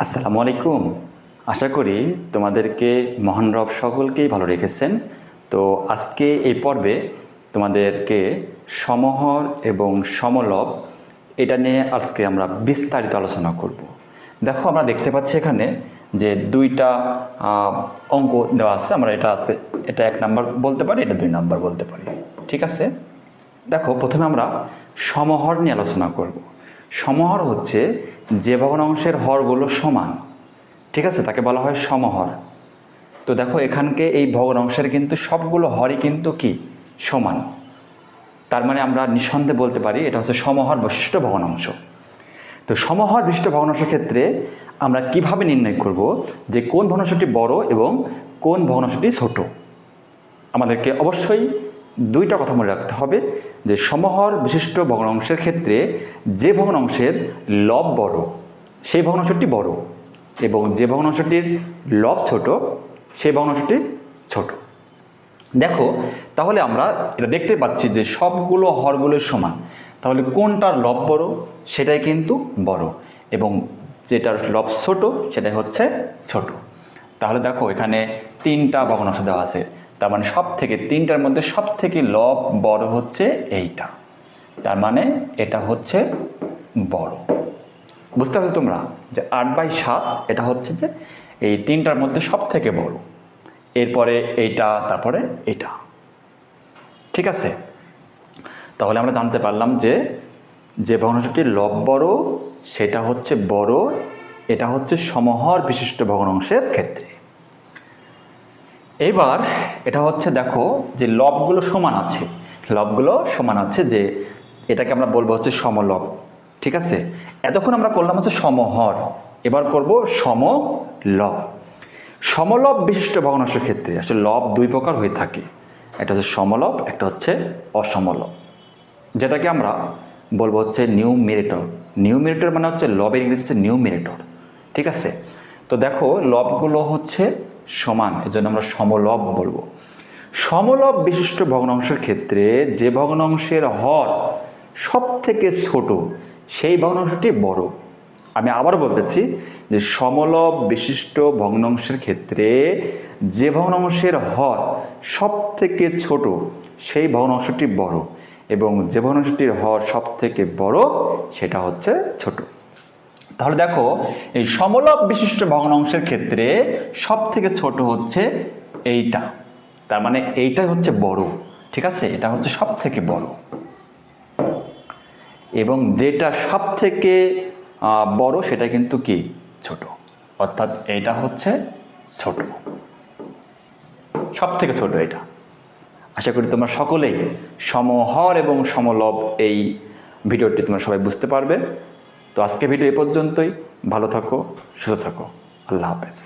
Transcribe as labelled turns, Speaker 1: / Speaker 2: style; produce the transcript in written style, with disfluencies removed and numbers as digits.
Speaker 1: আসসালামু আলাইকুম। আশা করি তোমাদেরকে মহান রব সকলকেই ভালো রেখেছেন। তো আজকে এই পর্বে তোমাদেরকে সমহর এবং সমলব এটা নিয়ে আজকে আমরা বিস্তারিত আলোচনা করব। দেখো, আমরা দেখতে পাচ্ছি এখানে যে দুইটা অঙ্ক দেওয়া আছে। আমরা এটা 1 নাম্বার বলতে পারি, এটা 2 নাম্বার বলতে পারি। ঠিক আছে, দেখো প্রথমে আমরা সমহর নিয়ে আলোচনা করব। সমহর হচ্ছে যে ভগ্নাংশের হরগুলো সমান, ঠিক আছে, তাকে বলা হয় সমহর। তো দেখো এখানকে এই ভগ্নাংশের কিন্তু সবগুলো হরই কিন্তু কি সমান, তার মানে আমরা নিঃসন্দেহে বলতে পারি এটা হচ্ছে সমহর বিশিষ্ট ভগ্নাংশ। তো সমহর বিশিষ্ট ভগ্নাংশের ক্ষেত্রে আমরা কিভাবে নির্ণয় করব যে কোন ভগ্নাংশটি বড় এবং কোন ভগ্নাংশটি ছোট? আমাদেরকে অবশ্যই দুইটা কথা মনে রাখতে হবে যে সমহর বিশিষ্ট ভগ্নাংশের ক্ষেত্রে যে ভগ্নাংশের লব বড় সেই ভগ্নাংশটি বড়, এবং যে ভগ্নাংশটির লব ছোট সেই ভগ্নাংশটি ছোট। দেখো, তাহলে আমরা এটা দেখতে পাচ্ছি যে সবগুলো হরগুলো সমান, তাহলে কোনটার লব বড় সেটাই কিন্তু বড়, এবং যেটার লব ছোট সেটাই হচ্ছে ছোট। তাহলে দেখো এখানে 3টা ভগ্নাংশ দেওয়া আছে, তার মানে সব থেকে 3টার মধ্যে সব থেকে লব বড় হচ্ছে এইটা, তার মানে এটা হচ্ছে বড়। বুঝতে পারছো তোমরা যে 8/7 এটা হচ্ছে যে এই 3টার মধ্যে সব থেকে বড়, এরপরে এইটা, তারপরে এটা। ঠিক আছে, তাহলে আমরা জানতে পারলাম যে যে ভগ্নাংশটির লব বড় সেটা হচ্ছে বড়, এটা হচ্ছে সমহর বিশিষ্ট ভগ্নাংশের ক্ষেত্রে। এবার এটা হচ্ছে দেখো যে লবগুলো সমান আছে, লবগুলো সমান আছে, যে এটাকে আমরা বলবো হচ্ছে সমলব। ঠিক আছে, এতক্ষণ আমরা করলাম হচ্ছে সমহর, এবার করব সমলব। সমলব বিশিষ্ট ভগ্নাংশের ক্ষেত্রে আসলে লব 2 প্রকার হয়ে থাকে, একটা হচ্ছে সমলব, একটা হচ্ছে অসমলব, যেটাকে আমরা বলবো হচ্ছে নিউমিরেটর। নিউমিরেটর মানে হচ্ছে লবের ইংরেজি হচ্ছে নিউমিরেটর। ঠিক আছে, তো দেখো লবগুলো হচ্ছে সমান, এজন্য আমরা সমলব বলবো। সমলব বিশিষ্ট ভগ্নাংশের ক্ষেত্রে যে ভগ্নাংশের হর সব থেকে ছোট সেই ভগ্নাংশটি বড়। আমি আবার বলতেছি যে সমলব বিশিষ্ট ভগ্নাংশের ক্ষেত্রে যে ভগ্নাংশের হর সব থেকে ছোট সেই ভগ্নাংশটি বড়, এবং যে ভগ্নাংশটির হর সব থেকে বড় সেটা হচ্ছে ছোট। তাহলে দেখো এই সমলব বিশিষ্ট ভগ্নাংশের ক্ষেত্রে সব থেকে ছোট হচ্ছে এইটা, তার মানে এইটাই হচ্ছে বড়। ঠিক আছে, এটা হচ্ছে সব থেকে বড়, এবং যেটা সব থেকে বড় সেটা কিন্তু কি ছোট, অর্থাৎ এইটা হচ্ছে ছোট, সব থেকে ছোট এটা। আশা করি তোমরা সকলেই সমহর এবং সমলব এই ভিডিওটি তোমরা সবাই বুঝতে পারবে। তো আজকে ভিডিও এ পর্যন্তই। ভালো থাকো, সুস্থ থাকো, আল্লাহ হাফেজ।